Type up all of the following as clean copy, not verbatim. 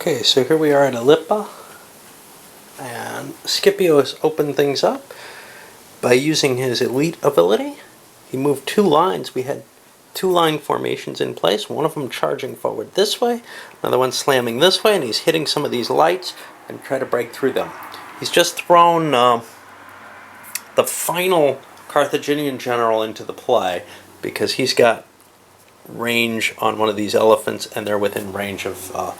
Okay, so here we are at Ilipa, and Scipio has opened things up by using his elite ability. He moved two lines. We had two line formations in place, one of them charging forward this way, another one slamming this way, and he's hitting some of these lights and try to break through them. He's just thrown the final Carthaginian general into the play because he's got range on one of these elephants and they're within range of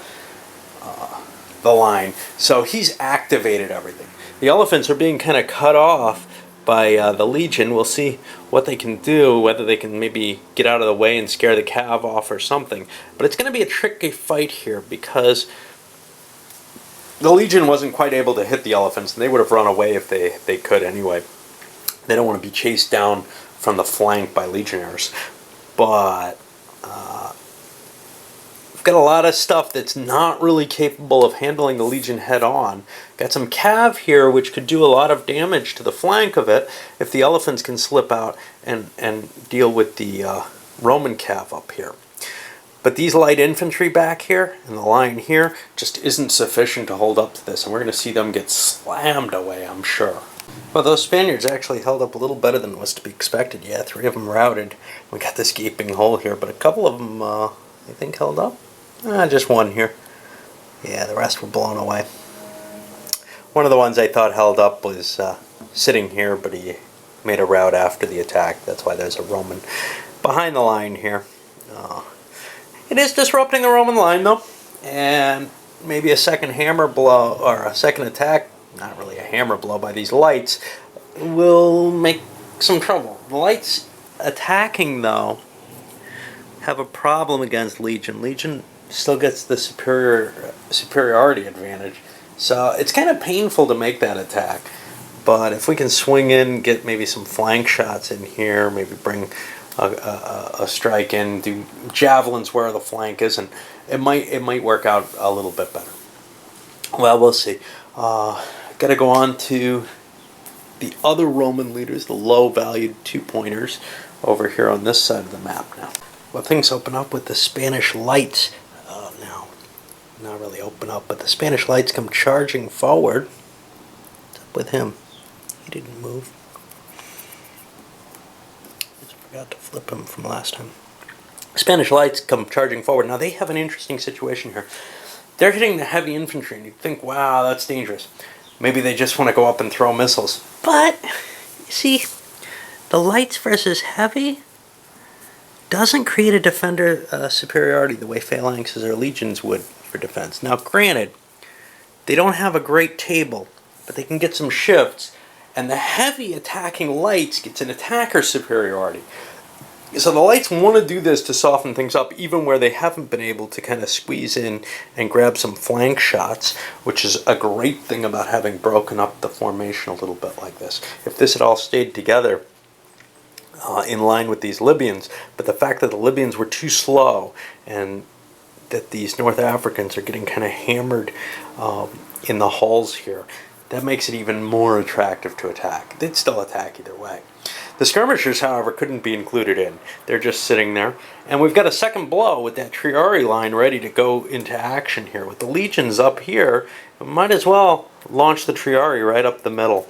the line. So he's activated everything. The elephants are being kind of cut off by the Legion. We'll see what they can do, whether they can maybe get out of the way and scare the cav off or something. But it's going to be a tricky fight here because the Legion wasn't quite able to hit the elephants, and they would have run away if they could anyway. They don't want to be chased down from the flank by legionnaires. But we've got a lot of stuff that's not really capable of handling the Legion head-on. Got some cav here, which could do a lot of damage to the flank of it if the elephants can slip out and deal with the Roman cav up here. But these light infantry back here and the line here just isn't sufficient to hold up to this, and we're going to see them get slammed away, I'm sure. Well, those Spaniards actually held up a little better than was to be expected. Yeah, 3 of them routed. We got this gaping hole here, but a couple of them, I think, held up. Just one here. Yeah, the rest were blown away. One of the ones I thought held up was sitting here, but he made a rout after the attack. That's why there's a Roman behind the line here. It is disrupting the Roman line, though, and maybe a second hammer blow, or a second attack, not really a hammer blow by these lights, will make some trouble. The lights attacking, though, have a problem against Legion. Legion still gets the superiority advantage, so it's kind of painful to make that attack. But if we can swing in, get maybe some flank shots in here, maybe bring a strike in, do javelins where the flank is, and it might work out a little bit better. Well, we'll see. Got to go on to the other Roman leaders, the low-valued 2-pointers, over here on this side of the map now. Well, things open up with the Spanish lights now. Not really open up, but the Spanish lights come charging forward. What's up with him? He didn't move. Just forgot to flip him from last time. Spanish lights come charging forward. Now, they have an interesting situation here. They're hitting the heavy infantry, and you think, wow, that's dangerous. Maybe they just want to go up and throw missiles. But, you see, the lights versus heavy doesn't create a defender superiority the way phalanxes or legions would for defense. Now, granted, they don't have a great table, but they can get some shifts, and the heavy attacking lights gets an attacker superiority. So the lights want to do this to soften things up, even where they haven't been able to kind of squeeze in and grab some flank shots, which is a great thing about having broken up the formation a little bit like this. If this had all stayed together in line with these Libyans, but the fact that the Libyans were too slow and that these North Africans are getting kind of hammered in the hulls here, that makes it even more attractive to attack. They'd still attack either way. The skirmishers, however, couldn't be included in. They're just sitting there. And we've got a second blow with that Triarii line ready to go into action here. With the legions up here, we might as well launch the Triarii right up the middle.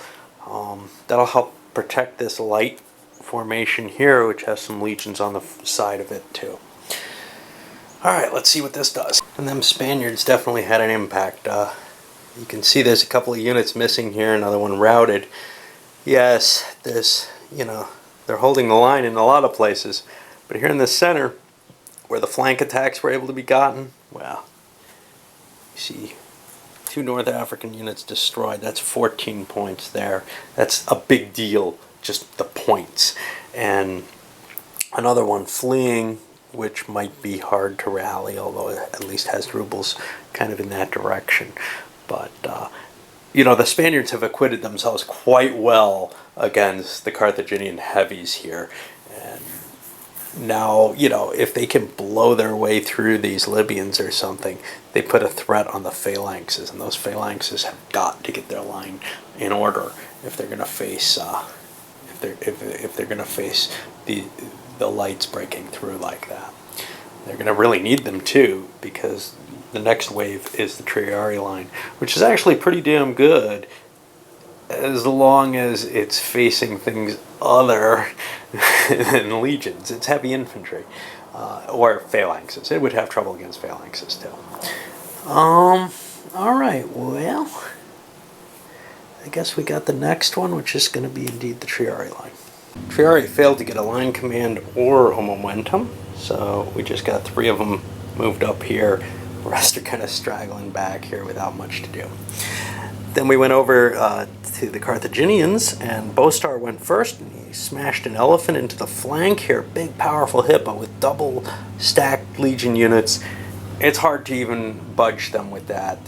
That'll help protect this light formation here, which has some legions on the side of it too. Alright, let's see what this does. And them Spaniards definitely had an impact. You can see there's a couple of units missing here, another one routed. Yes, there's, they're holding the line in a lot of places. But here in the center, where the flank attacks were able to be gotten, well, you see 2 North African units destroyed. That's 14 points there. That's a big deal, just the points. And another one fleeing, which might be hard to rally, although it at least has rubles kind of in that direction. But, the Spaniards have acquitted themselves quite well against the Carthaginian heavies here. And now, if they can blow their way through these Libyans or something, they put a threat on the phalanxes, and those phalanxes have got to get their line in order if they're going to face if they're going to face the lights breaking through like that. They're going to really need them too, because the next wave is the Triari line, which is actually pretty damn good as long as it's facing things other than legions. It's heavy infantry, or phalanxes. It would have trouble against phalanxes too. Alright, well, I guess we got the next one, which is going to be indeed the Triari line. Triari failed to get a line command or a momentum, so we just got 3 of them moved up here. The rest are kind of straggling back here without much to do. Then we went over to the Carthaginians, and Bostar went first, and he smashed an elephant into the flank here. Big, powerful hippo with double stacked legion units. It's hard to even budge them with that.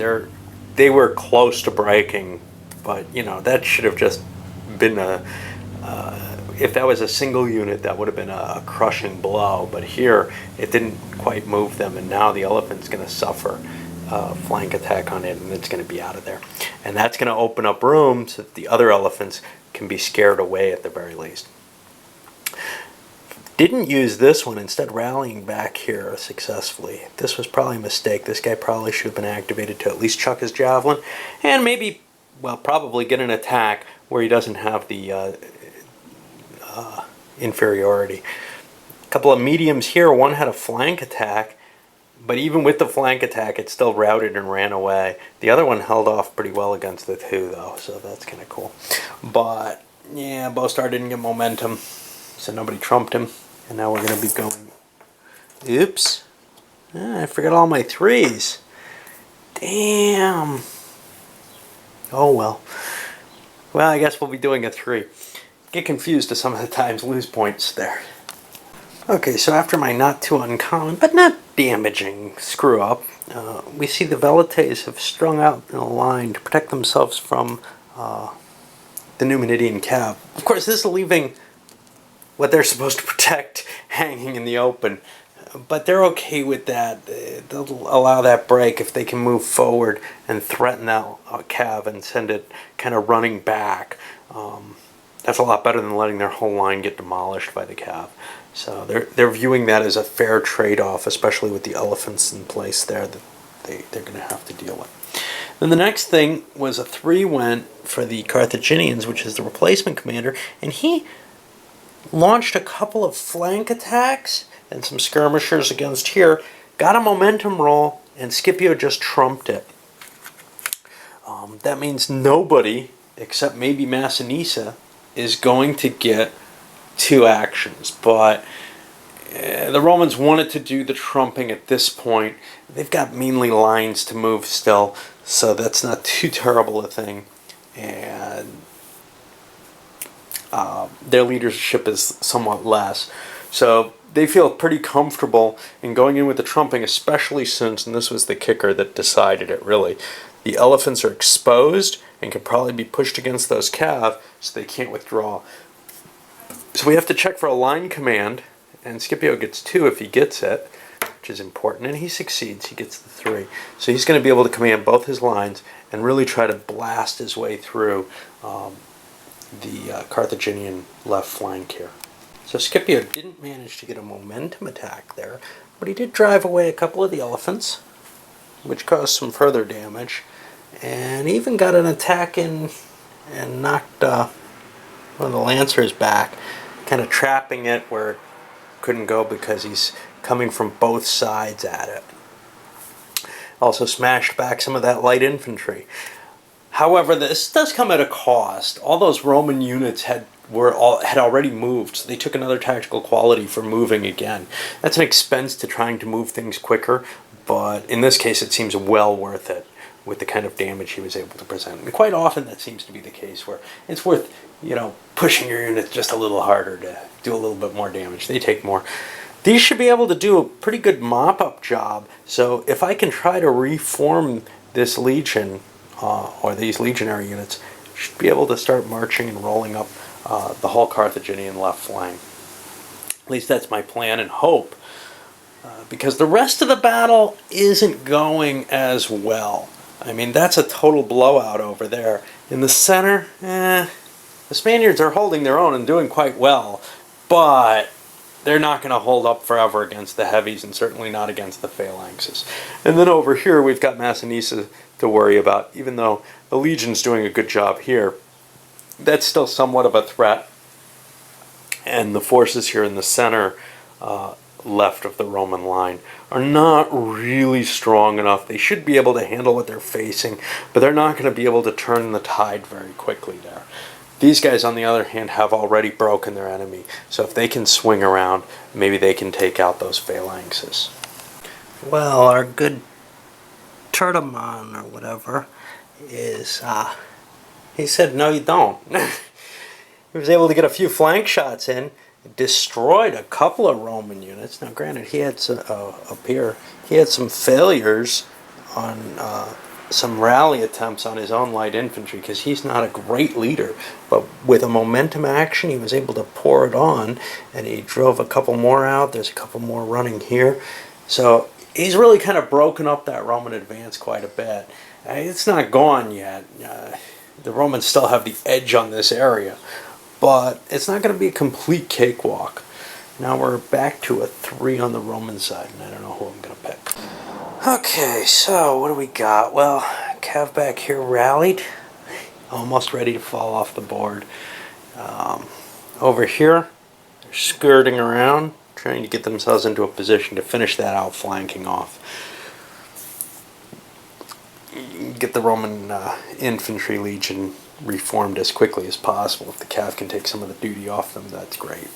They were close to breaking, but you know, that should have just been if that was a single unit, that would have been a crushing blow. But here, it didn't quite move them, and now the elephant's going to suffer flank attack on it, and it's going to be out of there. And that's going to open up room so that the other elephants can be scared away at the very least. Didn't use this one, instead rallying back here successfully. This was probably a mistake. This guy probably should have been activated to at least chuck his javelin, and maybe, well, probably get an attack where he doesn't have the inferiority. A couple of mediums here. One had a flank attack, but even with the flank attack, it still routed and ran away. The other one held off pretty well against the 2, though, so that's kind of cool. But, yeah, Bostar didn't get momentum, so nobody trumped him. And now we're going to be going... Oops. I forgot all my 3s. Damn. Oh, well. Well, I guess we'll be doing a 3. Get confused to some of the times, lose points there. Okay, so after my not too uncommon, but not damaging screw-up, we see the Velites have strung out in a line to protect themselves from the Numenidian cav. Of course, this is leaving what they're supposed to protect hanging in the open, but they're okay with that. They'll allow that break if they can move forward and threaten that cav and send it kind of running back. That's a lot better than letting their whole line get demolished by the cav. So they're viewing that as a fair trade-off, especially with the elephants in place there that they're going to have to deal with. Then the next thing was a 3 went for the Carthaginians, which is the replacement commander, and he launched a couple of flank attacks and some skirmishers against here, got a momentum roll, and Scipio just trumped it. That means nobody, except maybe Massinissa, is going to get 2 actions, but the Romans wanted to do the trumping at this point. They've got meanly lines to move still, so that's not too terrible a thing, and their leadership is somewhat less, so they feel pretty comfortable in going in with the trumping, especially since, and this was the kicker that decided it really, the elephants are exposed and can probably be pushed against those cav, so they can't withdraw. So we have to check for a line command, and Scipio gets 2 if he gets it, which is important, and he succeeds. He gets the 3. So he's going to be able to command both his lines and really try to blast his way through the Carthaginian left flank here. So Scipio didn't manage to get a momentum attack there, but he did drive away a couple of the elephants, which caused some further damage, and even got an attack in and knocked one of the lancers back, kind of trapping it where it couldn't go because he's coming from both sides at it. Also smashed back some of that light infantry. However, this does come at a cost. All those Roman units had already moved, so they took another tactical quality for moving again. That's an expense to trying to move things quicker, but in this case it seems well worth it with the kind of damage he was able to present. And quite often that seems to be the case where it's worth, pushing your unit just a little harder to do a little bit more damage. They take more. These should be able to do a pretty good mop-up job, so if I can try to reform this legion, or these legionary units, should be able to start marching and rolling up the whole Carthaginian left flank. At least that's my plan and hope, because the rest of the battle isn't going as well. I mean, that's a total blowout over there. In the center, the Spaniards are holding their own and doing quite well, but they're not going to hold up forever against the heavies, and certainly not against the phalanxes. And then over here we've got Massinissa to worry about. Even though the Legion's doing a good job here, that's still somewhat of a threat. And the forces here in the center left of the Roman line are not really strong enough. They should be able to handle what they're facing, but they're not going to be able to turn the tide very quickly there. These guys, on the other hand, have already broken their enemy, so if they can swing around, maybe they can take out those phalanxes. Well, our good Turtamon, or whatever, is, he said, no you don't. He was able to get a few flank shots in, destroyed a couple of Roman units. Now granted, he had some, up here, he had some failures on some rally attempts on his own light infantry, because he's not a great leader, but with a momentum action he was able to pour it on, and he drove a couple more out. There's a couple more running here, so he's really kind of broken up that Roman advance quite a bit. It's not gone yet. The Romans still have the edge on this area, but it's not going to be a complete cakewalk. Now we're back to a 3 on the Roman side, and I don't know who I'm going to pick. Okay, so what do we got? Well, Cav back here rallied, almost ready to fall off the board. Over here, they're skirting around, trying to get themselves into a position to finish that outflanking off. Get the Roman infantry legion reformed as quickly as possible. If the Cav can take some of the duty off them, that's great.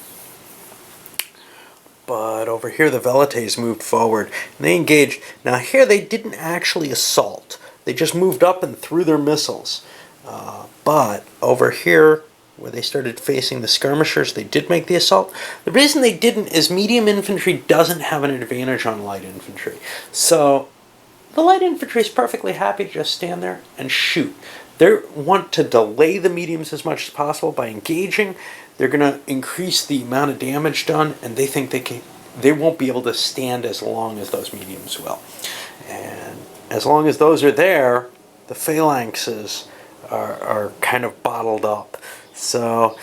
But over here the Velites moved forward and they engaged. Now here they didn't actually assault. They just moved up and threw their missiles. But over here where they started facing the skirmishers, they did make the assault. The reason they didn't is medium infantry doesn't have an advantage on light infantry. So the light infantry is perfectly happy to just stand there and shoot. They want to delay the mediums as much as possible by engaging. They're going to increase the amount of damage done, and they think they won't be able to stand as long as those mediums will. And as long as those are there, the phalanxes are kind of bottled up. So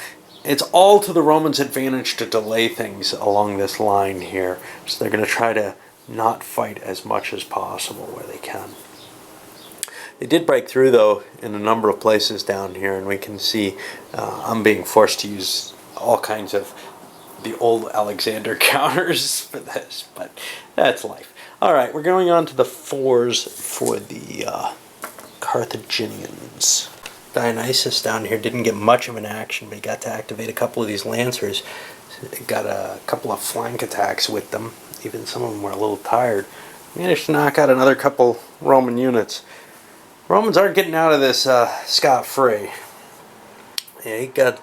it's all to the Romans' advantage to delay things along this line here. So they're going to try to not fight as much as possible where they can. They did break through, though, in a number of places down here, and we can see I'm being forced to use all kinds of the old Alexander counters for this, but that's life. All right, we're going on to the 4s for the Carthaginians. Dionysus down here didn't get much of an action, but he got to activate a couple of these lancers. He got a couple of flank attacks with them. Even some of them were a little tired. Managed to knock out another couple Roman units. Romans aren't getting out of this scot-free. Yeah, he got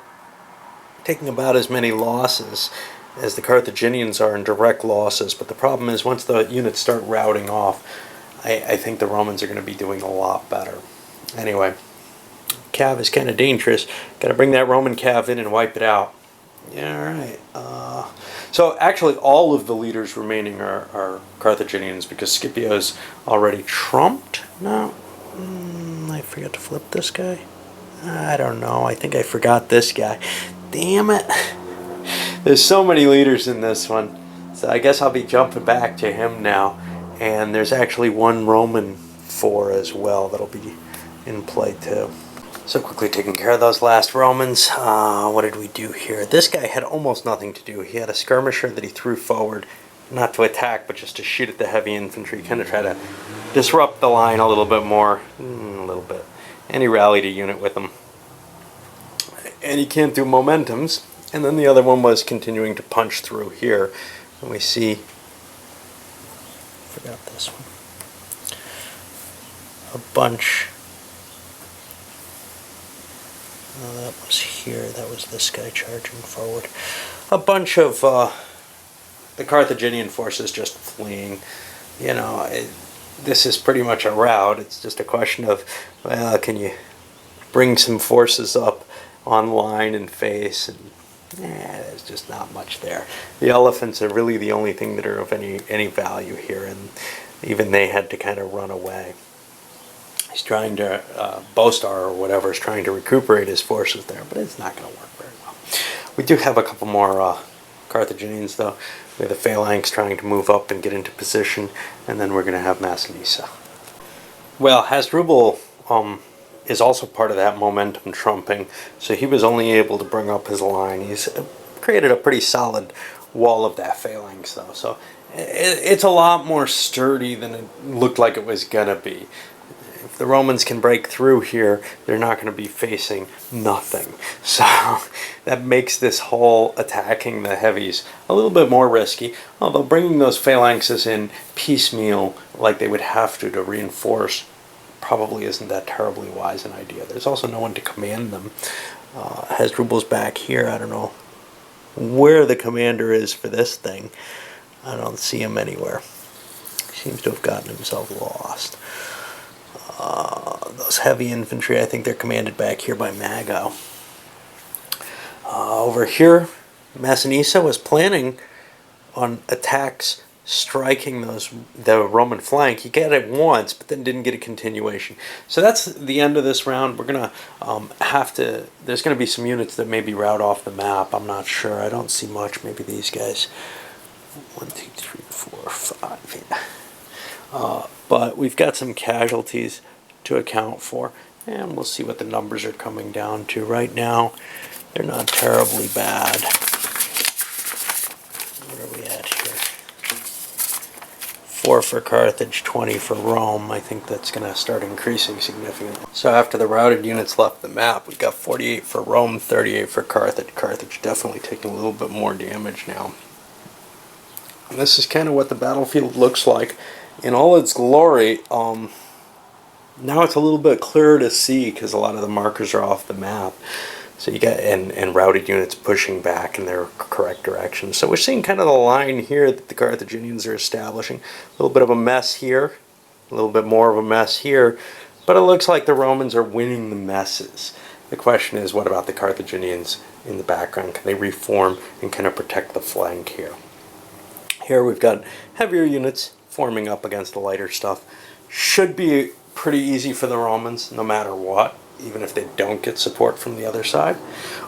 taking about as many losses as the Carthaginians are in direct losses, but the problem is once the units start routing off, I think the Romans are going to be doing a lot better. Anyway, Cav is kind of dangerous. Got to bring that Roman Cav in and wipe it out. Yeah, alright. So actually all of the leaders remaining are Carthaginians, because Scipio's already trumped. No. I forgot to flip this guy. I don't know. I think I forgot this guy. Damn it. There's so many leaders in this one. So I guess I'll be jumping back to him now. And there's actually one Roman 4 as well that'll be in play too. So quickly taking care of those last Romans. What did we do here? This guy had almost nothing to do. He had a skirmisher that he threw forward, not to attack, but just to shoot at the heavy infantry, kind of try to disrupt the line a little bit more. A little bit. And he rallied a unit with him. And he can't do momentums. And then the other one was continuing to punch through here. And we see... forgot this one. A bunch... no, that was here. That was this guy charging forward. A bunch of the Carthaginian forces just fleeing. You know, this is pretty much a rout. It's just a question of, well, can you bring some forces up on line and face? And there's just not much there. The elephants are really the only thing that are of any value here, and even they had to kind of run away. He's trying to, Bostar or whatever is trying to recuperate his forces there, but it's not going to work very well. We do have a couple more Carthaginians, though. We have the phalanx trying to move up and get into position, and then we're going to have Massinissa. Well, Hasdrubal is also part of that momentum trumping, so he was only able to bring up his line. He's created a pretty solid wall of that phalanx, though, so it's a lot more sturdy than it looked like it was going to be. If the Romans can break through here, they're not going to be facing nothing. So that makes this whole attacking the heavies a little bit more risky, although bringing those phalanxes in piecemeal like they would have to reinforce probably isn't that terribly wise an idea. There's also no one to command them. Hasdrubal's back here. I don't know where the commander is for this thing. I don't see him anywhere. He seems to have gotten himself lost. Those heavy infantry, I think they're commanded back here by Mago. Over here, Massinissa was planning on attacks striking the Roman flank. He got it once, but then didn't get a continuation. So that's the end of this round. We're going to there's going to be some units that maybe route off the map. I'm not sure. I don't see much. Maybe these guys. 1, 2, 3, 4, 5. Yeah. But we've got some casualties to account for, and we'll see what the numbers are coming down to. Right now, they're not terribly bad. What are we at here? 4 for Carthage, 20 for Rome. I think that's going to start increasing significantly. So after the routed units left the map, we got 48 for Rome, 38 for Carthage. Carthage definitely taking a little bit more damage now. And this is kind of what the battlefield looks like in all its glory. Now it's a little bit clearer to see because a lot of the markers are off the map. So you got and routed units pushing back in their correct direction. So we're seeing kind of the line here that the Carthaginians are establishing. A little bit of a mess here, a little bit more of a mess here, but it looks like the Romans are winning the messes. The question is, what about the Carthaginians in the background? Can they reform and kind of protect the flank here? Here we've got heavier units forming up against the lighter stuff. Should be pretty easy for the Romans, no matter what, even if they don't get support from the other side.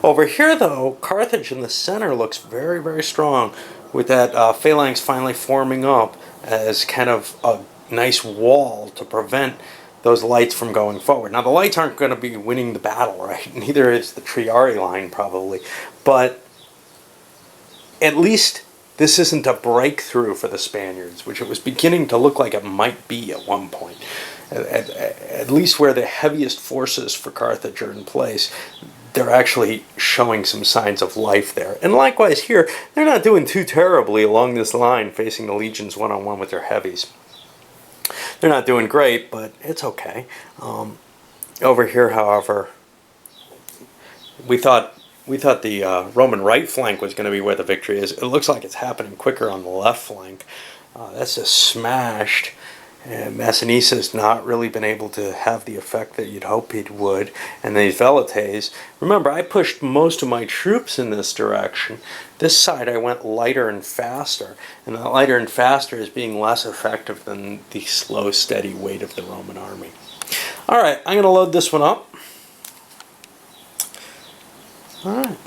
Over here, though, Carthage in the center looks very, very strong, with that phalanx finally forming up as kind of a nice wall to prevent those lights from going forward. Now, the lights aren't going to be winning the battle, right? Neither is the Triarii line, probably. But at least this isn't a breakthrough for the Spaniards, which it was beginning to look like it might be at one point. At least where the heaviest forces for Carthage are in place, they're actually showing some signs of life there. And likewise here, they're not doing too terribly along this line, facing the legions one-on-one with their heavies. They're not doing great, but it's okay. Over here, however, we thought the Roman right flank was going to be where the victory is. It looks like it's happening quicker on the left flank. That's just smashed. And Massinissa has not really been able to have the effect that you'd hope it would. And these Velites, remember, I pushed most of my troops in this direction. This side I went lighter and faster. And that lighter and faster is being less effective than the slow, steady weight of the Roman army. All right, I'm going to load this one up. All right.